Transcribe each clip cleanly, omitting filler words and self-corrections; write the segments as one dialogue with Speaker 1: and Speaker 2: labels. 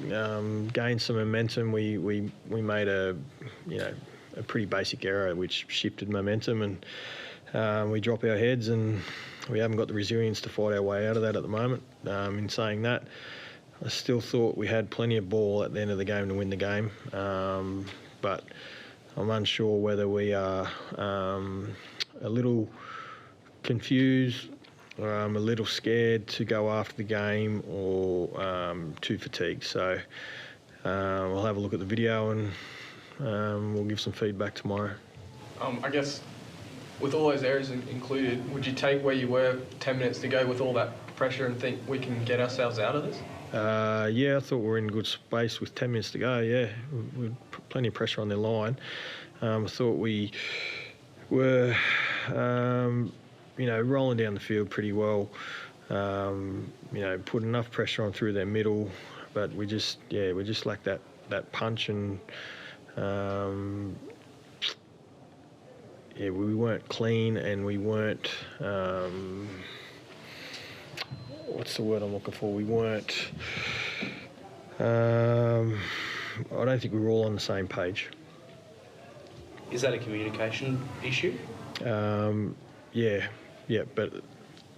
Speaker 1: gained some momentum. We made a pretty basic error which shifted momentum, and we drop our heads, and we haven't got the resilience to fight our way out of that at the moment. In saying that, I still thought we had plenty of ball at the end of the game to win the game, but I'm unsure whether we are a little confused, a little scared to go after the game, or too fatigued. So we'll have a look at the video, and we'll give some feedback tomorrow.
Speaker 2: I guess with all those errors included, would you take where you were 10 minutes to go with all that pressure and think we can get ourselves out of this?
Speaker 1: Yeah, I thought we were in good space with 10 minutes to go, yeah. We had plenty of pressure on their line. I thought we were, rolling down the field pretty well, put enough pressure on through their middle, but we just lacked that punch, and we weren't clean, and we weren't, what's the word I'm looking for? We weren't, I don't think we were all on the same page.
Speaker 3: Is that a communication issue?
Speaker 1: Yeah, but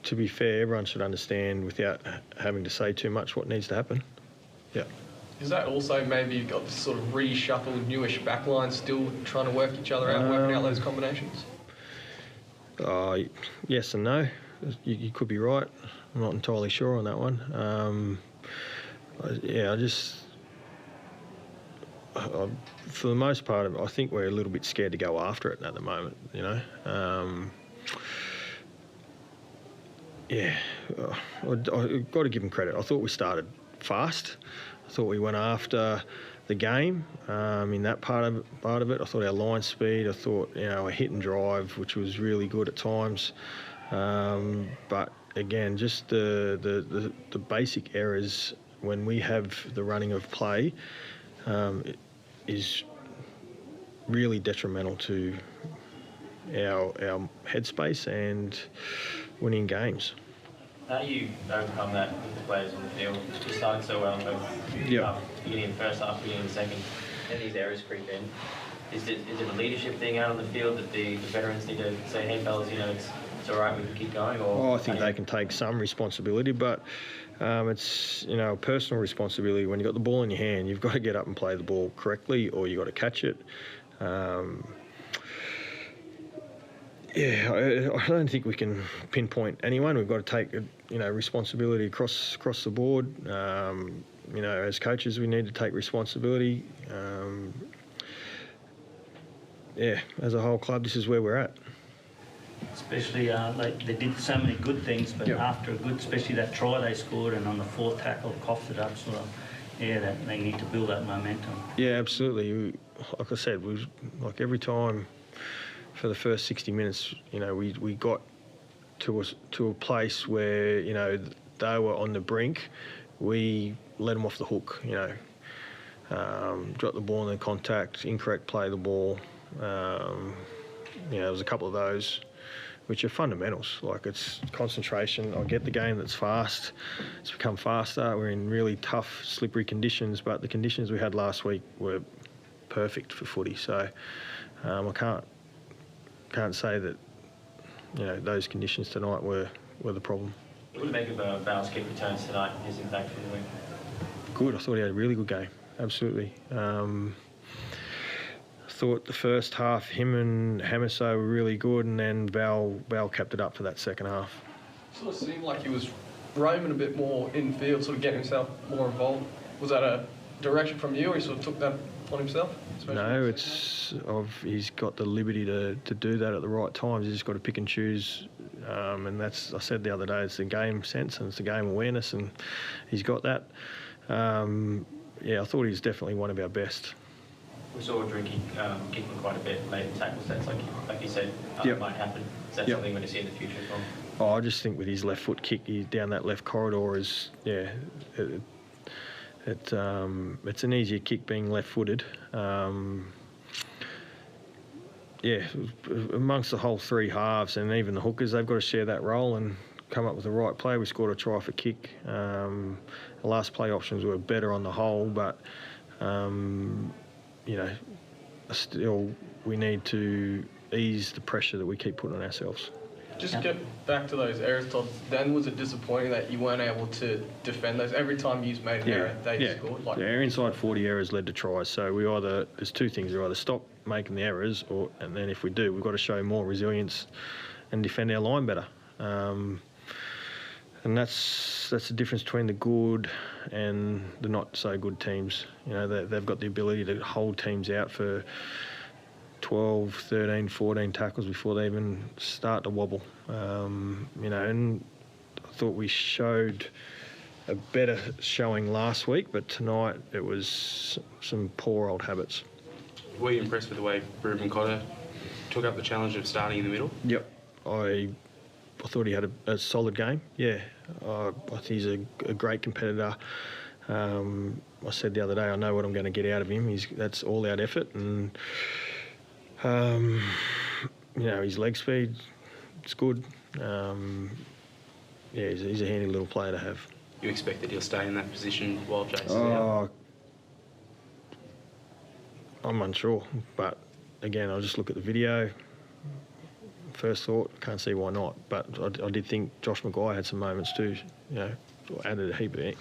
Speaker 1: to be fair, everyone should understand without having to say too much what needs to happen. Yeah.
Speaker 2: Is that also maybe you've got this sort of reshuffled, newish backline still trying to work each other out, working out those combinations?
Speaker 1: Yes and no. You could be right. I'm not entirely sure on that one. For the most part, I think we're a little bit scared to go after it at the moment, I've got to give them credit. I thought we started fast. I thought we went after the game in that part of it. I thought our line speed, I thought our hit and drive, which was really good at times. But again, just the basic errors when we have the running of play is really detrimental to our headspace and winning games.
Speaker 4: How do you overcome that with the players on the field? You started so well, beginning of the first half, beginning of the second, and these errors creep in. Is it a leadership thing out on the field that the veterans need to say, hey fellas, it's all right, we can keep going? Or
Speaker 1: I think they can take some responsibility, but it's a personal responsibility. When you've got the ball in your hand, you've got to get up and play the ball correctly, or you've got to catch it. I don't think we can pinpoint anyone. We've got to take responsibility across the board. As coaches, we need to take responsibility. As a whole club, this is where we're at.
Speaker 5: Especially, they did so many good things, but after especially that try they scored, and on the fourth tackle, coughed it up. That they need to build that momentum.
Speaker 1: Yeah, absolutely. Like I said, every time for the first 60 minutes, we got to a place where they were on the brink. We let them off the hook. Dropped the ball in the contact, incorrect play of the ball. There was a couple of those, which are fundamentals. Like, it's concentration. I get the game that's fast. It's become faster. We're in really tough, slippery conditions, but the conditions we had last week were perfect for footy. So I can't say that those conditions tonight were the problem.
Speaker 4: What do you make of Bale's kick returns tonight, his impact for the win?
Speaker 1: Good. I thought he had a really good game. Absolutely. I thought the first half, him and Hamiso were really good, and then Val kept it up for that second half.
Speaker 2: Sort of seemed like he was roaming a bit more infield, sort of getting himself more involved. Was that a direction from you, or he sort of took that on himself?
Speaker 1: No, he's got the liberty to do that at the right times. He's just got to pick and choose, and I said the other day, it's the game sense and it's the game awareness, and he's got that. I thought he's definitely one of our best.
Speaker 4: We saw Drinky kicking quite a bit late in tackle sets, like you said, might happen. Is that something we're going to see in the future as well?
Speaker 1: I just think with his left foot kick, down that left corridor is, it's an easier kick being left-footed. Amongst the whole three halves and even the hookers, they've got to share that role, and come up with the right play. We scored a try for kick. The last play options were better on the whole, but still we need to ease the pressure that we keep putting on ourselves.
Speaker 2: Just get back to those errors, Todd. Then was it disappointing that you weren't able to defend those? Every time you made an error, they scored.
Speaker 1: Our inside 40 errors led to tries. So there's two things. We either stop making the errors, and then if we do, we've got to show more resilience and defend our line better. And that's the difference between the good and the not so good teams. They've got the ability to hold teams out for 12, 13, 14 tackles before they even start to wobble. And I thought we showed a better showing last week, but tonight it was some poor old habits.
Speaker 3: Were you impressed with the way Ruben Cotter took up the challenge of starting in the middle?
Speaker 1: Yep. I thought he had a solid game. Yeah, I think he's a great competitor. I said the other day, I know what I'm going to get out of him. That's all-out effort, and his leg speed, it's good. He's a handy little player to have.
Speaker 3: You expect that he'll stay in that position while Jason's out?
Speaker 1: I'm unsure, but again, I'll just look at the video. First thought, can't see why not. But I did think Josh Maguire had some moments too. Added a heap of energy.